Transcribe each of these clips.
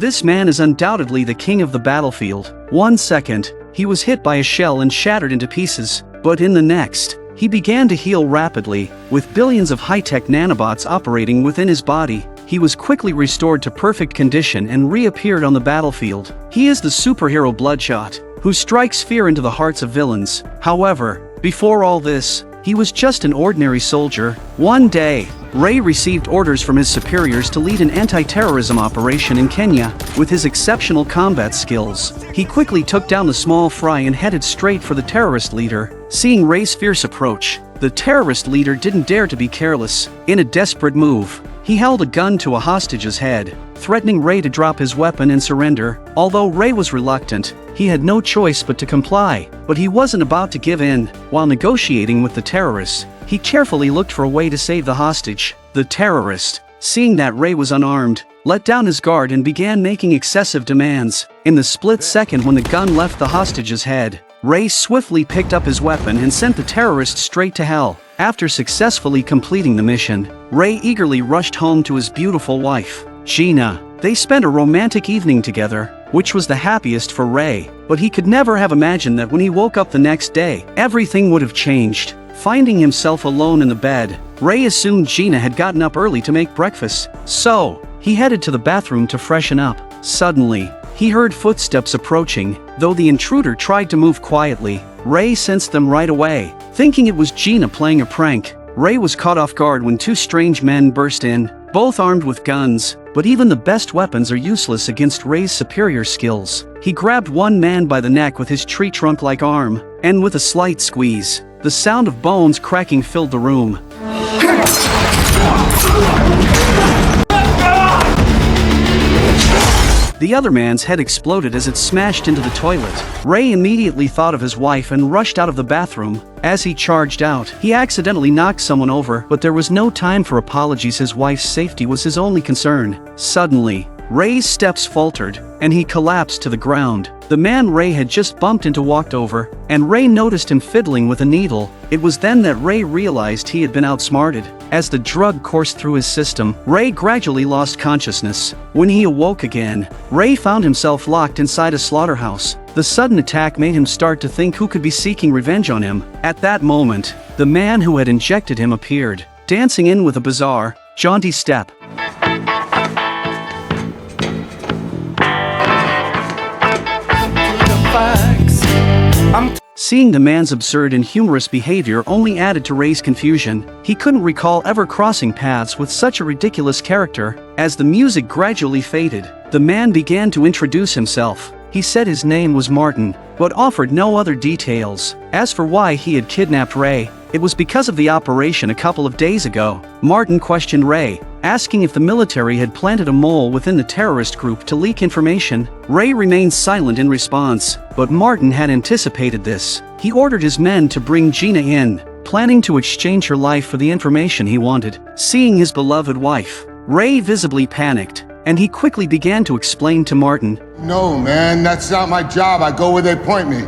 This man is undoubtedly the king of the battlefield. 1 second, he was hit by a shell and shattered into pieces, but in the next, he began to heal rapidly. With billions of high-tech nanobots operating within his body, he was quickly restored to perfect condition and reappeared on the battlefield. He is the superhero Bloodshot, who strikes fear into the hearts of villains. However, before all this, he was just an ordinary soldier. One day, Ray received orders from his superiors to lead an anti-terrorism operation in Kenya. With his exceptional combat skills, he quickly took down the small fry and headed straight for the terrorist leader. Seeing Ray's fierce approach, the terrorist leader didn't dare to be careless. In a desperate move, he held a gun to a hostage's head, threatening Ray to drop his weapon and surrender. Although Ray was reluctant, he had no choice but to comply. But he wasn't about to give in. While negotiating with the terrorists, he carefully looked for a way to save the hostage. The terrorist, seeing that Ray was unarmed, let down his guard and began making excessive demands. In the split second when the gun left the hostage's head, Ray swiftly picked up his weapon and sent the terrorist straight to hell. After successfully completing the mission, Ray eagerly rushed home to his beautiful wife, Gina. They spent a romantic evening together, which was the happiest for Ray, but he could never have imagined that when he woke up the next day, everything would have changed. Finding himself alone in the bed, Ray assumed Gina had gotten up early to make breakfast, so he headed to the bathroom to freshen up. Suddenly, he heard footsteps approaching. Though the intruder tried to move quietly, Ray sensed them right away. Thinking it was Gina playing a prank, Ray was caught off guard when two strange men burst in, both armed with guns. But even the best weapons are useless against Ray's superior skills. He grabbed one man by the neck with his tree trunk-like arm, and with a slight squeeze, the sound of bones cracking filled the room. The other man's head exploded as it smashed into the toilet. Ray immediately thought of his wife and rushed out of the bathroom. As he charged out, he accidentally knocked someone over, but there was no time for apologies. His wife's safety was his only concern. Suddenly, Ray's steps faltered, and he collapsed to the ground. The man Ray had just bumped into walked over, and Ray noticed him fiddling with a needle. It was then that Ray realized he had been outsmarted. As the drug coursed through his system, Ray gradually lost consciousness. When he awoke again, Ray found himself locked inside a slaughterhouse. The sudden attack made him start to think who could be seeking revenge on him. At that moment, the man who had injected him appeared, dancing in with a bizarre, jaunty step. Seeing the man's absurd and humorous behavior only added to Ray's confusion. He couldn't recall ever crossing paths with such a ridiculous character. As the music gradually faded, the man began to introduce himself. He said his name was Martin, but offered no other details. As for why he had kidnapped Ray, it was because of the operation a couple of days ago. Martin questioned Ray, asking if the military had planted a mole within the terrorist group to leak information. Ray remained silent in response, but Martin had anticipated this. He ordered his men to bring Gina in, planning to exchange her life for the information he wanted. Seeing his beloved wife, Ray visibly panicked, and he quickly began to explain to Martin, "No, man, that's not my job. I go where they point me."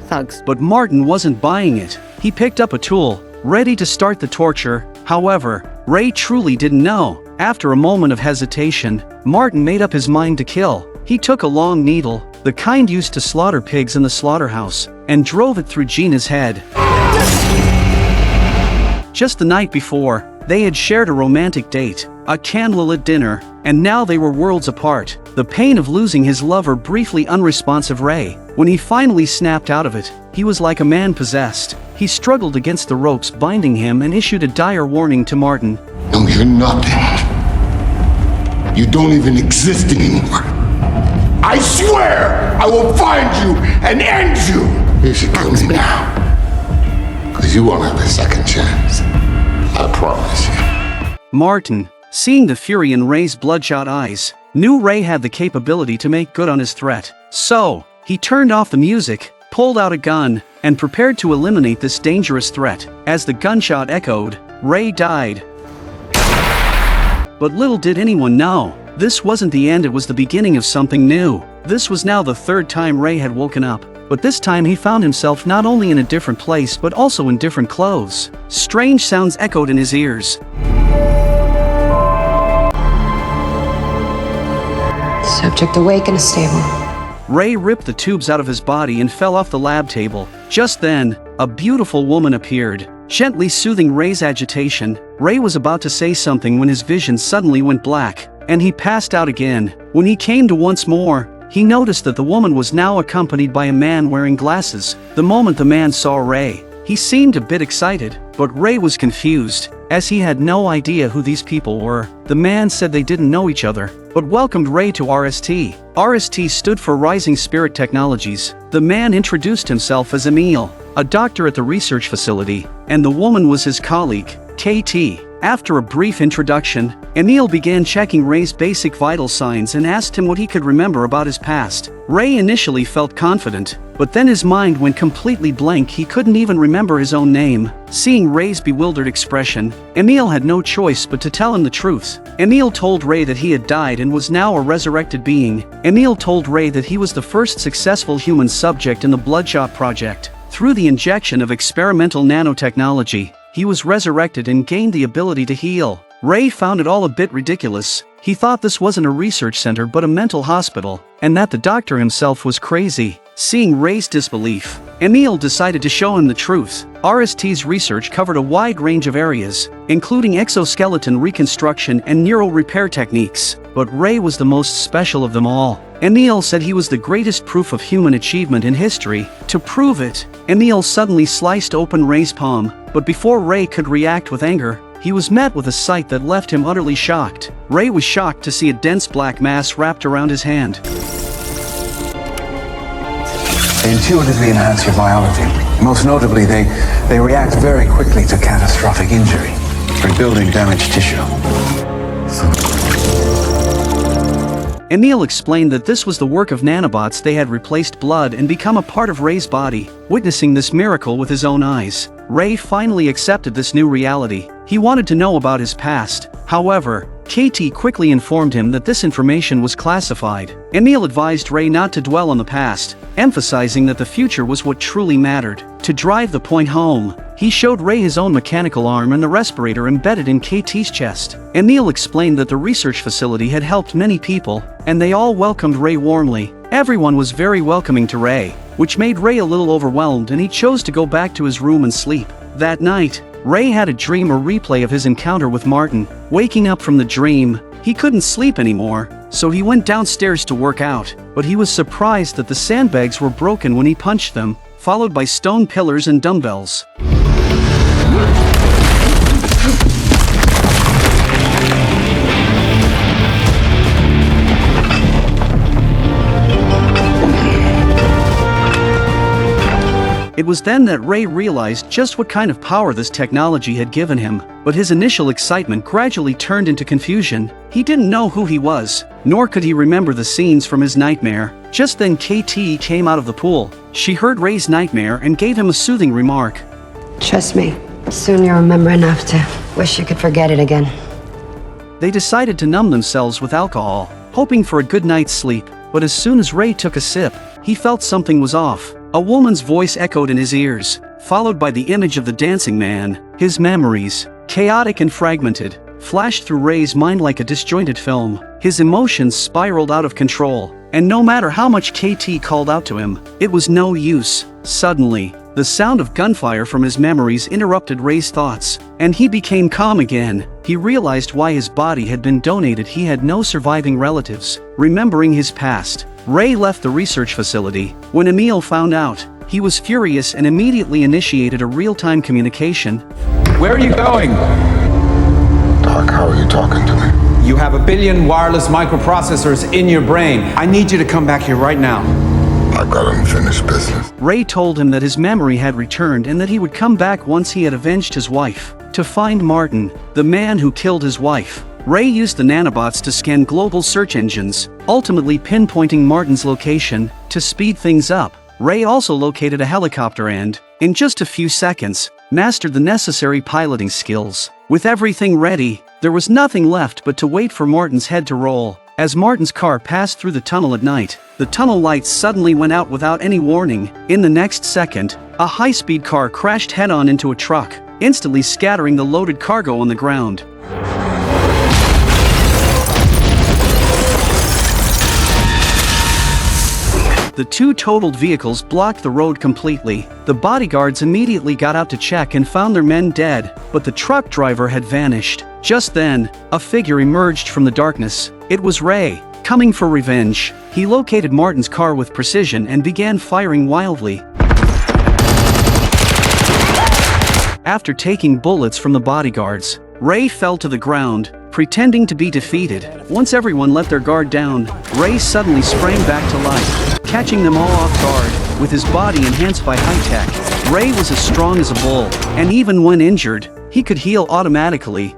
Thugs. But Martin wasn't buying it. He picked up a tool, ready to start the torture. However, Ray truly didn't know. After a moment of hesitation, Martin made up his mind to kill. He took a long needle, the kind used to slaughter pigs in the slaughterhouse, and drove it through Gina's head. Just the night before, they had shared a romantic date, a candlelit dinner, and now they were worlds apart. The pain of losing his lover briefly unresponsive Ray. When he finally snapped out of it, he was like a man possessed. He struggled against the ropes binding him and issued a dire warning to Martin. No, you're nothing. You don't even exist anymore. I swear I will find you and end you. You should kill me now. Because you won't have a second chance. I promise you. Martin, seeing the fury in Ray's bloodshot eyes, knew Ray had the capability to make good on his threat. So, he turned off the music, pulled out a gun, and prepared to eliminate this dangerous threat. As the gunshot echoed, Ray died. But little did anyone know, this wasn't the end, it was the beginning of something new. This was now the third time Ray had woken up, but this time he found himself not only in a different place but also in different clothes. Strange sounds echoed in his ears. Subject awake and stable. Ray ripped the tubes out of his body and fell off the lab table. Just then, a beautiful woman appeared, gently soothing Ray's agitation. Ray was about to say something when his vision suddenly went black, and he passed out again. When he came to once more, he noticed that the woman was now accompanied by a man wearing glasses. The moment the man saw Ray, he seemed a bit excited, but Ray was confused, as he had no idea who these people were. The man said they didn't know each other, but welcomed Ray to RST. RST stood for Rising Spirit Technologies. The man introduced himself as Emil, a doctor at the research facility, and the woman was his colleague, KT. After a brief introduction, Emil began checking Ray's basic vital signs and asked him what he could remember about his past. Ray initially felt confident, but then his mind went completely blank. He couldn't even remember his own name. Seeing Ray's bewildered expression, Emil had no choice but to tell him the truth. Emil told Ray that he had died and was now a resurrected being. Emil told Ray that he was the first successful human subject in the Bloodshot project. Through the injection of experimental nanotechnology, he was resurrected and gained the ability to heal. Ray found it all a bit ridiculous. He thought this wasn't a research center but a mental hospital, and that the doctor himself was crazy. Seeing Ray's disbelief, Emil decided to show him the truth. RST's research covered a wide range of areas, including exoskeleton reconstruction and neural repair techniques, but Ray was the most special of them all. Emil said he was the greatest proof of human achievement in history. To prove it, Emil suddenly sliced open Ray's palm, but before Ray could react with anger, he was met with a sight that left him utterly shocked. Ray was shocked to see a dense black mass wrapped around his hand. They intuitively enhance your biology. Most notably, they react very quickly to catastrophic injury, rebuilding damaged tissue. Emil explained that this was the work of nanobots. They had replaced blood and become a part of Ray's body. Witnessing this miracle with his own eyes, Ray finally accepted this new reality. He wanted to know about his past. However, KT quickly informed him that this information was classified. Emil advised Ray not to dwell on the past, emphasizing that the future was what truly mattered. To drive the point home, he showed Ray his own mechanical arm and the respirator embedded in KT's chest. Emil explained that the research facility had helped many people, and they all welcomed Ray warmly. Everyone was very welcoming to Ray, which made Ray a little overwhelmed, and he chose to go back to his room and sleep. That night, Ray had a dream or replay of his encounter with Martin. Waking up from the dream, he couldn't sleep anymore, so he went downstairs to work out, but he was surprised that the sandbags were broken when he punched them, followed by stone pillars and dumbbells. It was then that Ray realized just what kind of power this technology had given him, but his initial excitement gradually turned into confusion. He didn't know who he was, nor could he remember the scenes from his nightmare. Just then KT came out of the pool. She heard Ray's nightmare and gave him a soothing remark. Trust me, soon you'll remember enough to wish you could forget it again. They decided to numb themselves with alcohol, hoping for a good night's sleep, but as soon as Ray took a sip, he felt something was off. A woman's voice echoed in his ears, followed by the image of the dancing man. His memories, chaotic and fragmented, flashed through Ray's mind like a disjointed film. His emotions spiraled out of control, and no matter how much KT called out to him, it was no use. Suddenly, the sound of gunfire from his memories interrupted Ray's thoughts, and he became calm again. He realized why his body had been donated. He had no surviving relatives. Remembering his past, Ray left the research facility. When Emil found out, he was furious and immediately initiated a real-time communication. Where are you going? Doc, how are you talking to me? You have 1 billion wireless microprocessors in your brain. I need you to come back here right now. I got unfinished business. Ray told him that his memory had returned and that he would come back once he had avenged his wife. To find Martin, the man who killed his wife, Ray used the nanobots to scan global search engines, ultimately pinpointing Martin's location. To speed things up, Ray also located a helicopter and, in just a few seconds, mastered the necessary piloting skills. With everything ready, there was nothing left but to wait for Martin's head to roll. As Martin's car passed through the tunnel at night, the tunnel lights suddenly went out without any warning. In the next second, a high-speed car crashed head-on into a truck, instantly scattering the loaded cargo on the ground. The two totaled vehicles blocked the road completely. The bodyguards immediately got out to check and found their men dead, but the truck driver had vanished. Just then, a figure emerged from the darkness. It was Ray, coming for revenge. He located Martin's car with precision and began firing wildly. After taking bullets from the bodyguards, Ray fell to the ground, pretending to be defeated. Once everyone let their guard down, Ray suddenly sprang back to life, catching them all off guard. With his body enhanced by high-tech, Ray was as strong as a bull, and even when injured, he could heal automatically.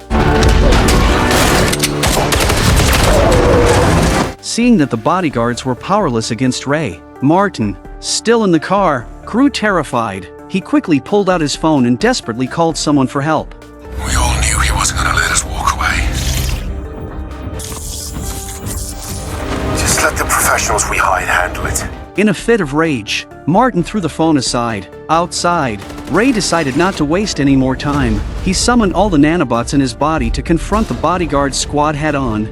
Seeing that the bodyguards were powerless against Ray, Martin, still in the car, grew terrified. He quickly pulled out his phone and desperately called someone for help. We all knew he wasn't gonna let us walk away. Just let the professionals we hired handle it. In a fit of rage, Martin threw the phone aside. Outside, Ray decided not to waste any more time. He summoned all the nanobots in his body to confront the bodyguard squad head-on.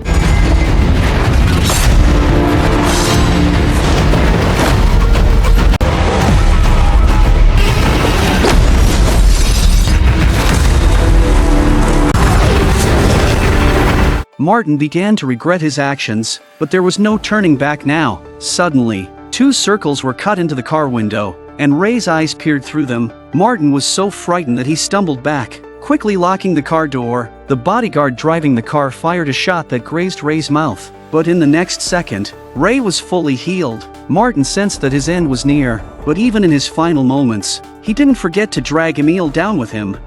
Martin began to regret his actions, but there was no turning back now. Suddenly, two circles were cut into the car window, and Ray's eyes peered through them. Martin was so frightened that he stumbled back, quickly locking the car door. The bodyguard driving the car fired a shot that grazed Ray's mouth, but in the next second, Ray was fully healed. Martin sensed that his end was near, but even in his final moments, he didn't forget to drag Emil down with him.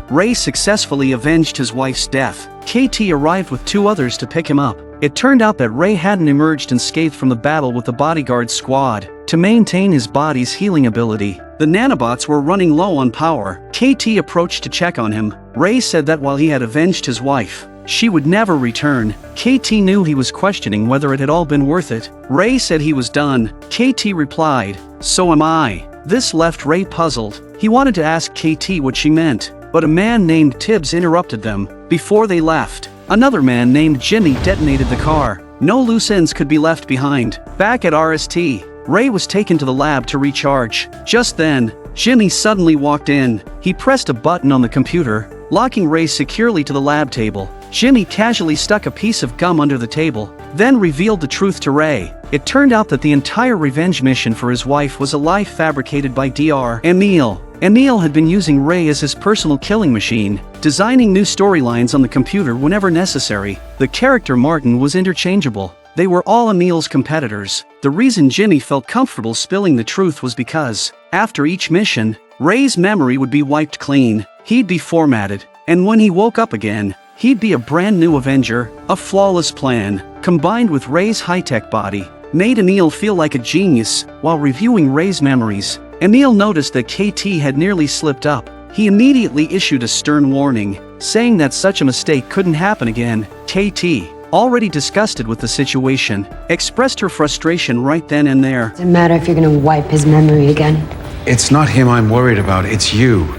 Ray successfully avenged his wife's death. KT arrived with two others to pick him up. It turned out that Ray hadn't emerged unscathed from the battle with the bodyguard squad. To maintain his body's healing ability, the nanobots were running low on power. KT approached to check on him. Ray said that while he had avenged his wife, she would never return. KT knew he was questioning whether it had all been worth it. Ray said he was done. KT replied, "So am I." This left Ray puzzled. He wanted to ask KT what she meant, but a man named Tibbs interrupted them. Before they left, another man named Jimmy detonated the car. No loose ends could be left behind. Back at RST, Ray was taken to the lab to recharge. Just then, Jimmy suddenly walked in. He pressed a button on the computer, locking Ray securely to the lab table. Jimmy casually stuck a piece of gum under the table, then revealed the truth to Ray. It turned out that the entire revenge mission for his wife was a lie fabricated by Dr. Emil. Emil had been using Ray as his personal killing machine, designing new storylines on the computer whenever necessary. The character Martin was interchangeable. They were all Emil's competitors. The reason Jimmy felt comfortable spilling the truth was because, after each mission, Ray's memory would be wiped clean. He'd be formatted, and when he woke up again, he'd be a brand new Avenger. A flawless plan, combined with Ray's high-tech body, made Emil feel like a genius. While reviewing Ray's memories, Emil noticed that KT had nearly slipped up. He immediately issued a stern warning, saying that such a mistake couldn't happen again. KT, already disgusted with the situation, expressed her frustration right then and there. Doesn't matter if you're gonna wipe his memory again. It's not him I'm worried about, it's you.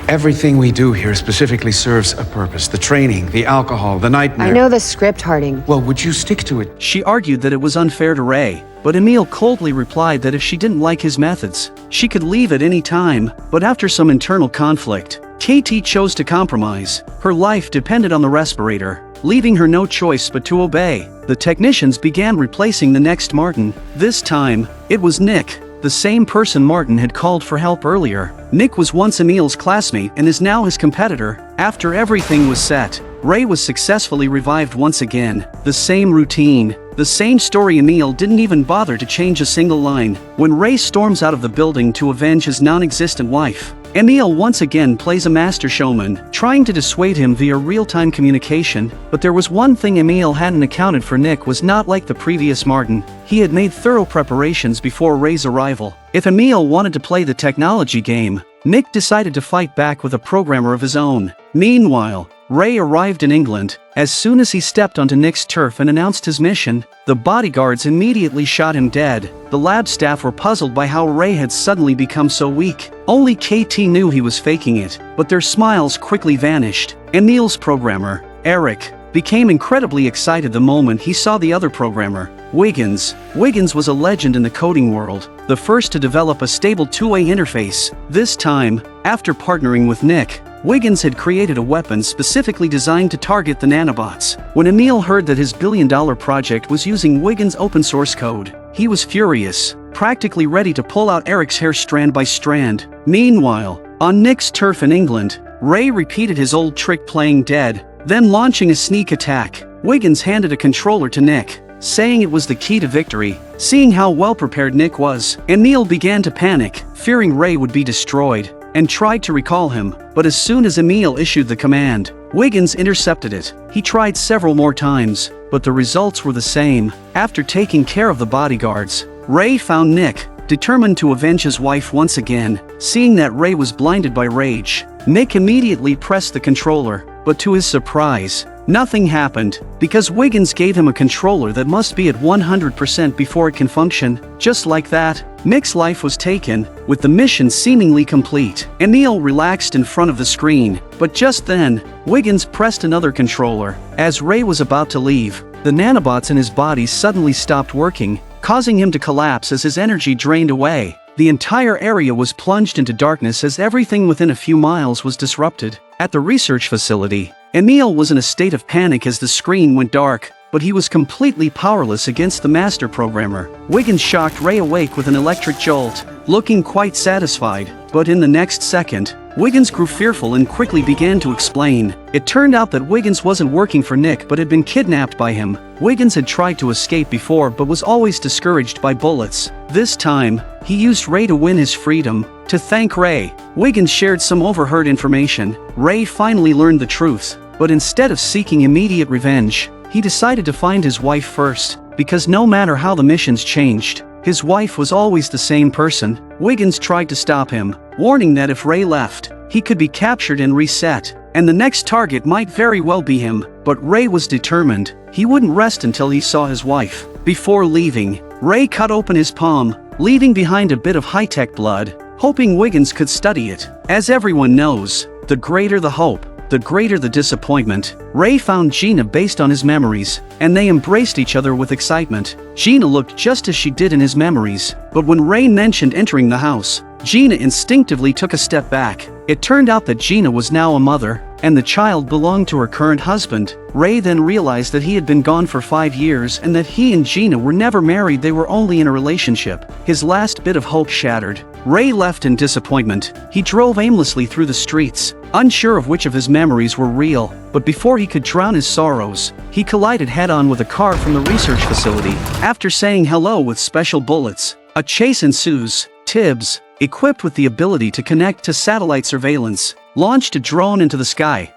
Everything we do here specifically serves a purpose. The training, the alcohol, the nightmare. I know the script, Harding. Well, would you stick to it? She argued that it was unfair to Ray, but Emil coldly replied that if she didn't like his methods, she could leave at any time. But after some internal conflict, KT chose to compromise. Her life depended on the respirator, leaving her no choice but to obey. The technicians began replacing the next Martin. This time, it was Nick, the same person Martin had called for help earlier. Nick was once Emil's classmate and is now his competitor. After everything was set, Ray was successfully revived once again. The same routine, the same story. Emil didn't even bother to change a single line. When Ray storms out of the building to avenge his non-existent wife, Emil once again plays a master showman, trying to dissuade him via real-time communication. But there was one thing Emil hadn't accounted for. Nick was not like the previous Martin. He had made thorough preparations before Ray's arrival. If Emil wanted to play the technology game, Nick decided to fight back with a programmer of his own. Meanwhile, Ray arrived in England. As soon as he stepped onto Nick's turf and announced his mission, the bodyguards immediately shot him dead. The lab staff were puzzled by how Ray had suddenly become so weak. Only KT knew he was faking it, but their smiles quickly vanished. Emil's programmer, Eric, became incredibly excited the moment he saw the other programmer, Wiggins. Wiggins was a legend in the coding world, the first to develop a stable two-way interface. This time, after partnering with Nick, Wiggins had created a weapon specifically designed to target the nanobots. When Emil heard that his billion-dollar project was using Wiggins' open-source code, he was furious, practically ready to pull out Eric's hair strand by strand. Meanwhile, on Nick's turf in England, Ray repeated his old trick playing dead, then launching a sneak attack. Wiggins handed a controller to Nick, saying it was the key to victory. Seeing how well prepared Nick was, Emil began to panic, fearing Ray would be destroyed, and tried to recall him, but as soon as Emil issued the command, Wiggins intercepted it. He tried several more times, but the results were the same. After taking care of the bodyguards, Ray found Nick, determined to avenge his wife once again. Seeing that Ray was blinded by rage, Nick immediately pressed the controller, but to his surprise, nothing happened, because Wiggins gave him a controller that must be at 100% before it can function. Just like that, Nick's life was taken, with the mission seemingly complete. Emil relaxed in front of the screen, but just then, Wiggins pressed another controller. As Ray was about to leave, the nanobots in his body suddenly stopped working, causing him to collapse as his energy drained away. The entire area was plunged into darkness as everything within a few miles was disrupted. At the research facility, Emil was in a state of panic as the screen went dark, but he was completely powerless against the master programmer. Wiggins shocked Ray awake with an electric jolt, looking quite satisfied, but in the next second, Wiggins grew fearful and quickly began to explain. It turned out that Wiggins wasn't working for Nick but had been kidnapped by him. Wiggins had tried to escape before but was always discouraged by bullets. This time, he used Ray to win his freedom. To thank Ray, Wiggins shared some overheard information. Ray finally learned the truth, but instead of seeking immediate revenge, he decided to find his wife first, because no matter how the missions changed, his wife was always the same person. Wiggins tried to stop him, warning that if Ray left, he could be captured and reset, and the next target might very well be him. But Ray was determined. He wouldn't rest until he saw his wife. Before leaving, Ray cut open his palm, leaving behind a bit of high-tech blood, hoping Wiggins could study it. As everyone knows, the greater the hope, the greater the disappointment. Ray found Gina based on his memories, and they embraced each other with excitement. Gina looked just as she did in his memories, but when Ray mentioned entering the house, Gina instinctively took a step back. It turned out that Gina was now a mother, and the child belonged to her current husband. Ray then realized that he had been gone for 5 years and that he and Gina were never married, they were only in a relationship. His last bit of hope shattered. Ray left in disappointment. He drove aimlessly through the streets, unsure of which of his memories were real, but before he could drown his sorrows, he collided head-on with a car from the research facility. After saying hello with special bullets, a chase ensues. Tibbs, equipped with the ability to connect to satellite surveillance, launched a drone into the sky.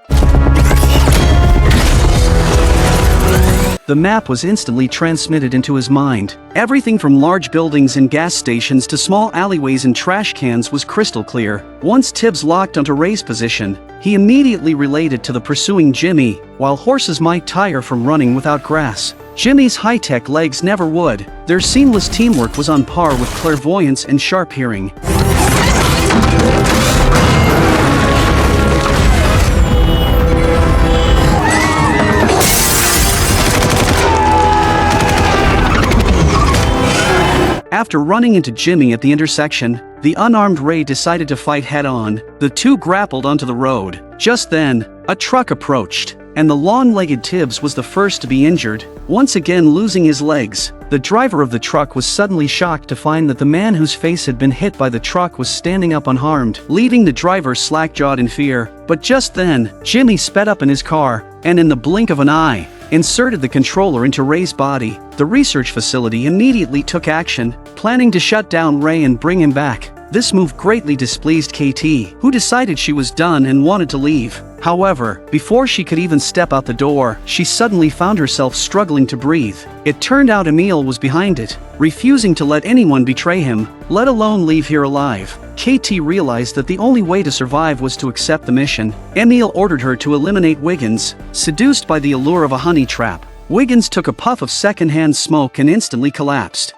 The map was instantly transmitted into his mind. Everything from large buildings and gas stations to small alleyways and trash cans was crystal clear. Once Tibbs locked onto Ray's position, he immediately related to the pursuing Jimmy. While horses might tire from running without grass, Jimmy's high-tech legs never would. Their seamless teamwork was on par with clairvoyance and sharp hearing. After running into Jimmy at the intersection, the unarmed Ray decided to fight head-on. The two grappled onto the road. Just then, a truck approached, and the long-legged Tibbs was the first to be injured. Once again losing his legs, the driver of the truck was suddenly shocked to find that the man whose face had been hit by the truck was standing up unharmed, leaving the driver slack-jawed in fear. But just then, Jimmy sped up in his car, and in the blink of an eye, inserted the controller into Ray's body. The research facility immediately took action, planning to shut down Ray and bring him back. This move greatly displeased KT, who decided she was done and wanted to leave. However, before she could even step out the door, she suddenly found herself struggling to breathe. It turned out Emil was behind it, refusing to let anyone betray him, let alone leave here alive. KT realized that the only way to survive was to accept the mission. Emil ordered her to eliminate Wiggins. Seduced by the allure of a honey trap, Wiggins took a puff of secondhand smoke and instantly collapsed.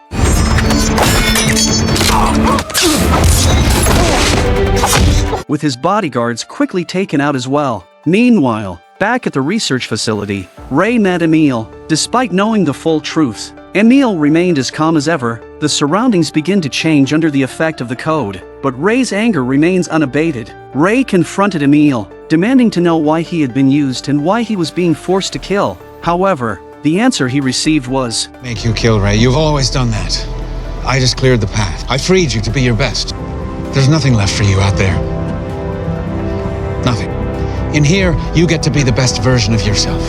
With his bodyguards quickly taken out as well. Meanwhile, Back at the research facility, Ray met Emil. Despite knowing the full truth, Emil remained as calm as ever. The surroundings begin to change under the effect of the code, but Ray's anger remains unabated. Ray confronted Emil, demanding to know why he had been used and why he was being forced to kill. However, the answer he received was, "Make you kill Ray. You've always done that. I just cleared the path. I freed you to be your best. There's nothing left for you out there. Nothing. In here, you get to be the best version of yourself."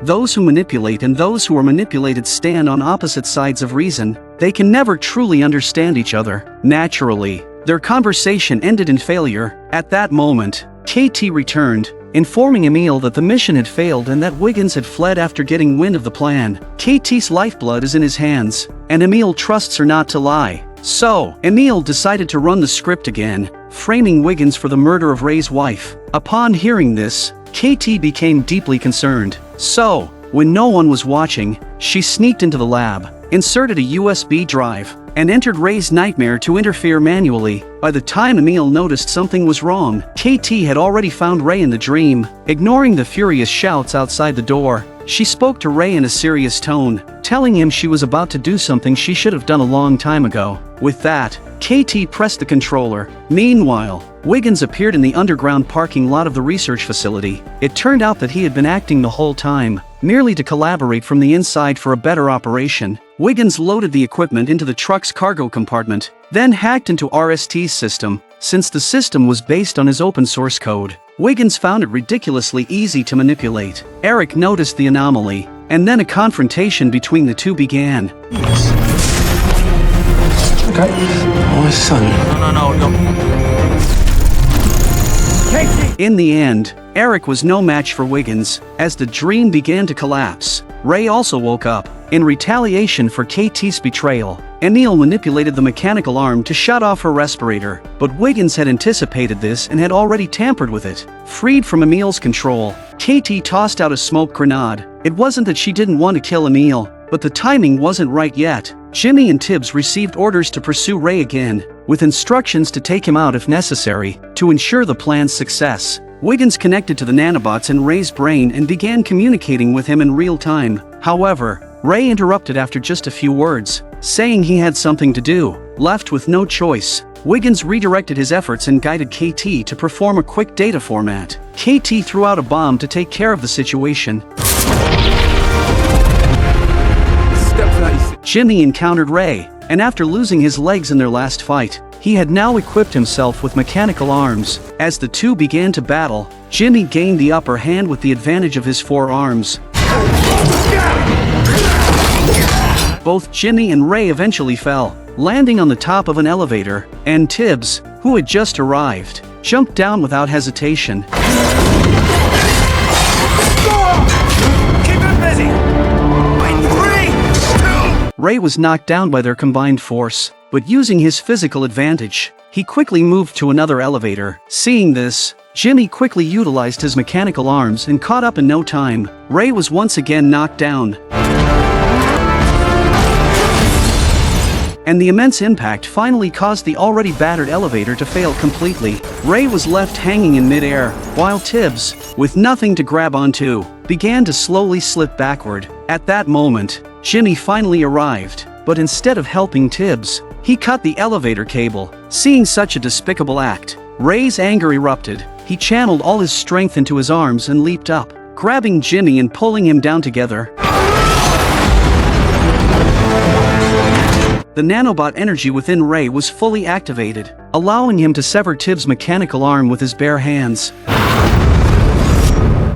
Those who manipulate and those who are manipulated stand on opposite sides of reason. They can never truly understand each other. Naturally, their conversation ended in failure. At that moment, KT returned, informing Emil that the mission had failed and that Wiggins had fled after getting wind of the plan. KT's lifeblood is in his hands, and Emil trusts her not to lie. So, Emil decided to run the script again, framing Wiggins for the murder of Ray's wife. Upon hearing this, KT became deeply concerned. So, when no one was watching, she sneaked into the lab, inserted a USB drive, and entered Ray's nightmare to interfere manually. By the time Emil noticed something was wrong, KT had already found Ray in the dream. Ignoring the furious shouts outside the door, she spoke to Ray in a serious tone, telling him she was about to do something she should have done a long time ago. With that, KT pressed the controller. Meanwhile, Wiggins appeared in the underground parking lot of the research facility. It turned out that he had been acting the whole time, merely to collaborate from the inside for a better operation. Wiggins loaded the equipment into the truck's cargo compartment, then hacked into RST's system. Since the system was based on his open source code, Wiggins found it ridiculously easy to manipulate. Eric noticed the anomaly, and then a confrontation between the two began. Okay. My son. No. In the end, Eric was no match for Wiggins. As the dream began to collapse, Ray also woke up. In retaliation for KT's betrayal, Emil manipulated the mechanical arm to shut off her respirator, but Wiggins had anticipated this and had already tampered with it. Freed from Emil's control, KT tossed out a smoke grenade. It wasn't that she didn't want to kill Emil, but the timing wasn't right yet. Jimmy and Tibbs received orders to pursue Ray again, with instructions to take him out if necessary, to ensure the plan's success. Wiggins connected to the nanobots in Ray's brain and began communicating with him in real time. However, Ray interrupted after just a few words, saying he had something to do. Left with no choice, Wiggins redirected his efforts and guided KT to perform a quick data format. KT threw out a bomb to take care of the situation. Jimmy encountered Ray, and after losing his legs in their last fight, he had now equipped himself with mechanical arms. As the two began to battle, Jimmy gained the upper hand with the advantage of his 4 arms. Both Jimmy and Ray eventually fell, landing on the top of an elevator, and Tibbs, who had just arrived, jumped down without hesitation. Keep him busy! Ray was knocked down by their combined force, but using his physical advantage, he quickly moved to another elevator. Seeing this, Jimmy quickly utilized his mechanical arms and caught up in no time. Ray was once again knocked down, and the immense impact finally caused the already battered elevator to fail completely. Ray was left hanging in midair, while Tibbs, with nothing to grab onto, began to slowly slip backward. At that moment, Jimmy finally arrived, but instead of helping Tibbs, he cut the elevator cable. Seeing such a despicable act, Ray's anger erupted. He channeled all his strength into his arms and leaped up, grabbing Jimmy and pulling him down together. The nanobot energy within Ray was fully activated, allowing him to sever Tibbs' mechanical arm with his bare hands.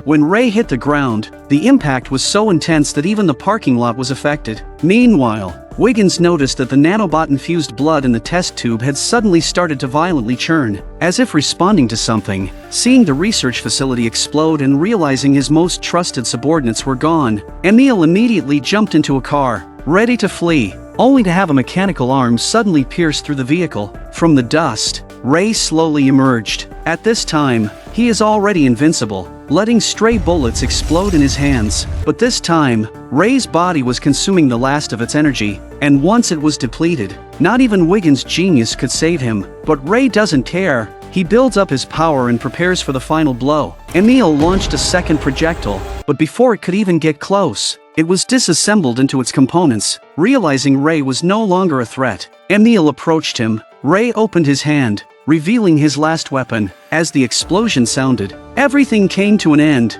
When Ray hit the ground, the impact was so intense that even the parking lot was affected. Meanwhile, Wiggins noticed that the nanobot-infused blood in the test tube had suddenly started to violently churn, as if responding to something. Seeing the research facility explode and realizing his most trusted subordinates were gone, Emil immediately jumped into a car, ready to flee, only to have a mechanical arm suddenly pierce through the vehicle. From the dust, Ray slowly emerged. At this time, he is already invincible, letting stray bullets explode in his hands. But this time, Ray's body was consuming the last of its energy, and once it was depleted, not even Wiggins' genius could save him. But Ray doesn't care. He builds up his power and prepares for the final blow. Emil launched a second projectile, but before it could even get close, it was disassembled into its components. Realizing Ray was no longer a threat, Emil approached him. Ray opened his hand, revealing his last weapon. As the explosion sounded, everything came to an end.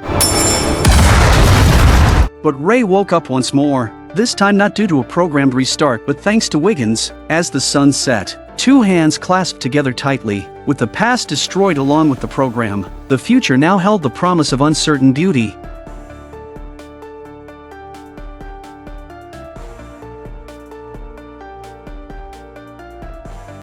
But Ray woke up once more, this time not due to a programmed restart but thanks to Wiggins. As the sun set, two hands clasped together tightly, with the past destroyed along with the program. The future now held the promise of uncertain beauty.